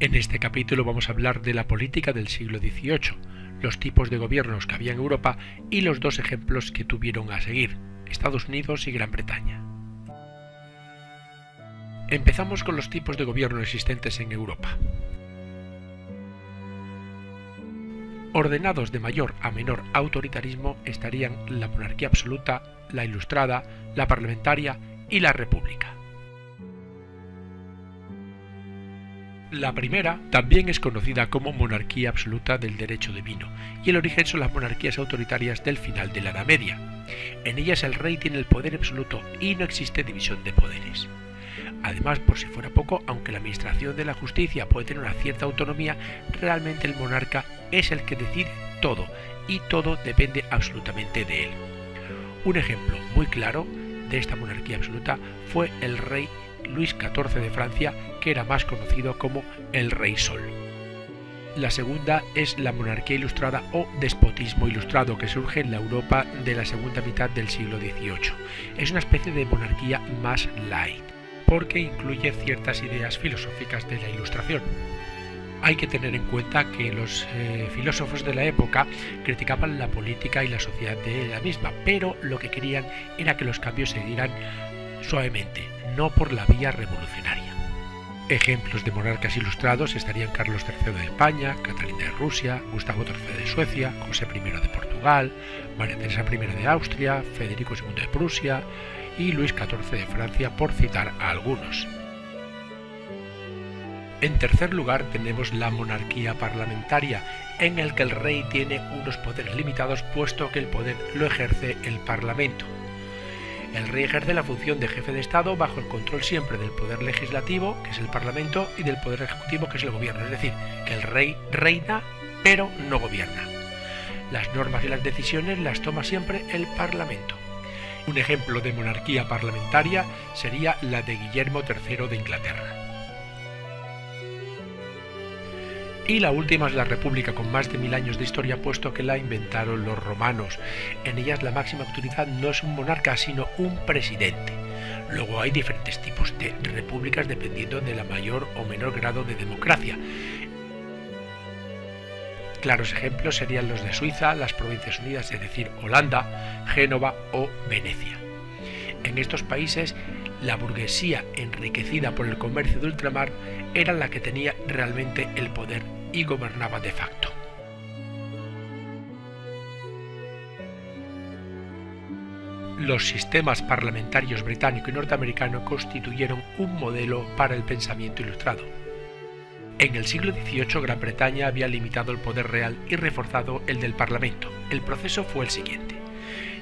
En este capítulo vamos a hablar de la política del siglo XVIII, los tipos de gobiernos que había en Europa y los dos ejemplos que tuvieron a seguir, Estados Unidos y Gran Bretaña. Empezamos con los tipos de gobierno existentes en Europa. Ordenados de mayor a menor autoritarismo estarían la monarquía absoluta, la ilustrada, la parlamentaria y la república. La primera también es conocida como monarquía absoluta del derecho divino, y el origen son las monarquías autoritarias del final de la Edad Media. En ellas el rey tiene el poder absoluto y no existe división de poderes. Además, por si fuera poco, aunque la administración de la justicia puede tener una cierta autonomía, realmente el monarca es el que decide todo, y todo depende absolutamente de él. Un ejemplo muy claro de esta monarquía absoluta fue el rey Luis XIV de Francia, que era más conocido como el Rey Sol. La segunda es la monarquía ilustrada o despotismo ilustrado, que surge en la Europa de la segunda mitad del siglo XVIII. Es una especie de monarquía más light, porque incluye ciertas ideas filosóficas de la Ilustración. Hay que tener en cuenta que los filósofos de la época criticaban la política y la sociedad de la misma, pero lo que querían era que los cambios se dieran suavemente, no por la vía revolucionaria. Ejemplos de monarcas ilustrados estarían Carlos III de España, Catalina de Rusia, Gustavo III de Suecia, José I de Portugal, María Teresa I de Austria, Federico II de Prusia y Luis XIV de Francia, por citar a algunos. En tercer lugar tenemos la monarquía parlamentaria, en el que el rey tiene unos poderes limitados, puesto que el poder lo ejerce el Parlamento. El rey ejerce la función de jefe de Estado bajo el control siempre del poder legislativo, que es el Parlamento, y del poder ejecutivo, que es el gobierno. Es decir, que el rey reina, pero no gobierna. Las normas y las decisiones las toma siempre el Parlamento. Un ejemplo de monarquía parlamentaria sería la de Guillermo III de Inglaterra. Y la última es la república, con más de 1000 años de historia, puesto que la inventaron los romanos. En ellas la máxima autoridad no es un monarca, sino un presidente. Luego hay diferentes tipos de repúblicas dependiendo de la mayor o menor grado de democracia. Claros ejemplos serían los de Suiza, las Provincias Unidas, es decir, Holanda, Génova o Venecia. En estos países, la burguesía enriquecida por el comercio de ultramar era la que tenía realmente el poder y gobernaba de facto. Los sistemas parlamentarios británico y norteamericano constituyeron un modelo para el pensamiento ilustrado. En el siglo XVIII, Gran Bretaña había limitado el poder real y reforzado el del Parlamento. El proceso fue el siguiente.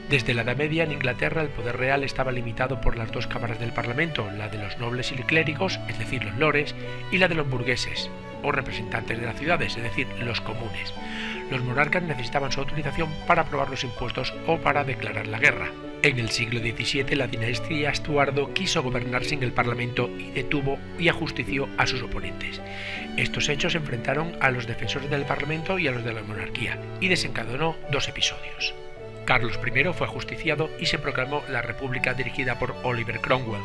Desde la Edad Media en Inglaterra el poder real estaba limitado por las dos cámaras del Parlamento, la de los nobles y clérigos, es decir, los lores, y la de los burgueses, o representantes de las ciudades, es decir, los comunes. Los monarcas necesitaban su autorización para aprobar los impuestos o para declarar la guerra. En el siglo XVII la dinastía Estuardo quiso gobernar sin el Parlamento y detuvo y ajustició a sus oponentes. Estos hechos enfrentaron a los defensores del Parlamento y a los de la monarquía, y desencadenó dos episodios. Carlos I fue ajusticiado y se proclamó la República dirigida por Oliver Cromwell.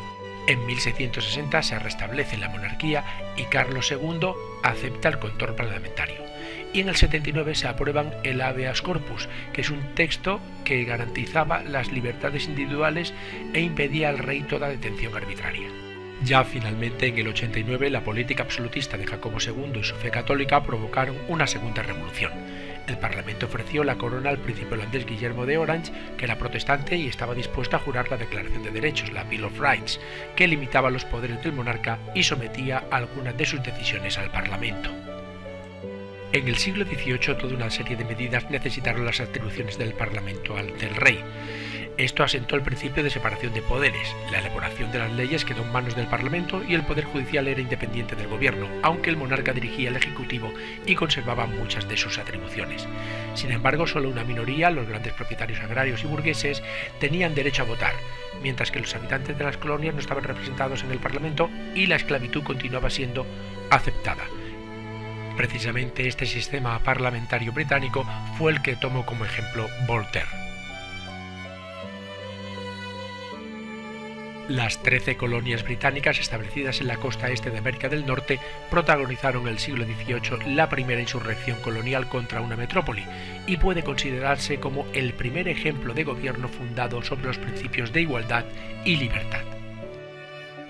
En 1660 se restablece la monarquía y Carlos II acepta el control parlamentario. Y en el 79 se aprueban el Habeas Corpus, que es un texto que garantizaba las libertades individuales e impedía al rey toda detención arbitraria. Ya finalmente en el 89 la política absolutista de Jacobo II y su fe católica provocaron una segunda revolución. El Parlamento ofreció la corona al príncipe holandés Guillermo de Orange, que era protestante y estaba dispuesto a jurar la Declaración de Derechos, la Bill of Rights, que limitaba los poderes del monarca y sometía algunas de sus decisiones al Parlamento. En el siglo XVIII toda una serie de medidas necesitaron las atribuciones del Parlamento al del rey. Esto asentó el principio de separación de poderes. La elaboración de las leyes quedó en manos del Parlamento y el poder judicial era independiente del gobierno, aunque el monarca dirigía el ejecutivo y conservaba muchas de sus atribuciones. Sin embargo, solo una minoría, los grandes propietarios agrarios y burgueses, tenían derecho a votar, mientras que los habitantes de las colonias no estaban representados en el Parlamento y la esclavitud continuaba siendo aceptada. Precisamente este sistema parlamentario británico fue el que tomó como ejemplo Voltaire. Las 13 colonias británicas establecidas en la costa este de América del Norte protagonizaron en el siglo XVIII la primera insurrección colonial contra una metrópoli y puede considerarse como el primer ejemplo de gobierno fundado sobre los principios de igualdad y libertad.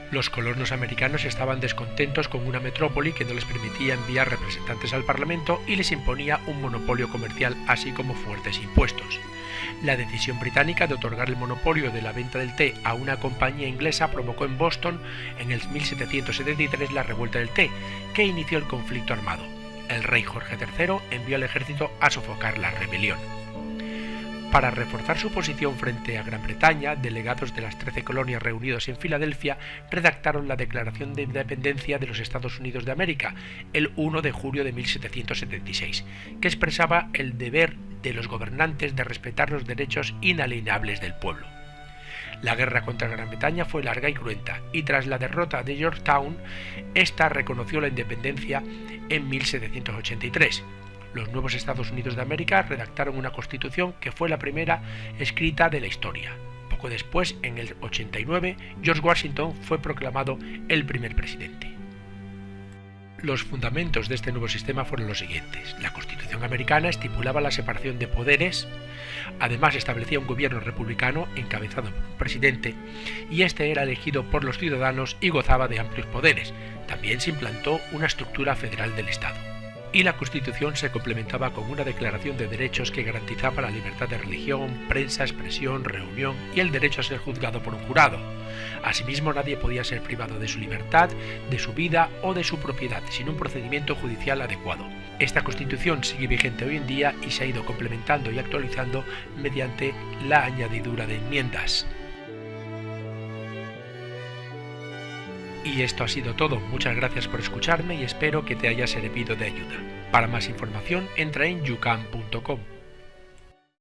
Los colonos americanos estaban descontentos con una metrópoli que no les permitía enviar representantes al Parlamento y les imponía un monopolio comercial así como fuertes impuestos. La decisión británica de otorgar el monopolio de la venta del té a una compañía inglesa provocó en Boston en el 1773 la revuelta del té, que inició el conflicto armado. El rey Jorge III envió al ejército a sofocar la rebelión. Para reforzar su posición frente a Gran Bretaña, delegados de las 13 colonias reunidos en Filadelfia redactaron la Declaración de Independencia de los Estados Unidos de América el 1 de julio de 1776, que expresaba el deber de los gobernantes de respetar los derechos inalienables del pueblo. La guerra contra Gran Bretaña fue larga y cruenta, y tras la derrota de Yorktown, esta reconoció la independencia en 1783. Los nuevos Estados Unidos de América redactaron una constitución que fue la primera escrita de la historia. Poco después, en el 89, George Washington fue proclamado el primer presidente. Los fundamentos de este nuevo sistema fueron los siguientes. La Constitución americana estipulaba la separación de poderes, además establecía un gobierno republicano encabezado por un presidente, y este era elegido por los ciudadanos y gozaba de amplios poderes. También se implantó una estructura federal del Estado. Y la Constitución se complementaba con una declaración de derechos que garantizaba la libertad de religión, prensa, expresión, reunión y el derecho a ser juzgado por un jurado. Asimismo, nadie podía ser privado de su libertad, de su vida o de su propiedad sin un procedimiento judicial adecuado. Esta Constitución sigue vigente hoy en día y se ha ido complementando y actualizando mediante la añadidura de enmiendas. Y esto ha sido todo. Muchas gracias por escucharme y espero que te haya servido de ayuda. Para más información entra en youcan.com.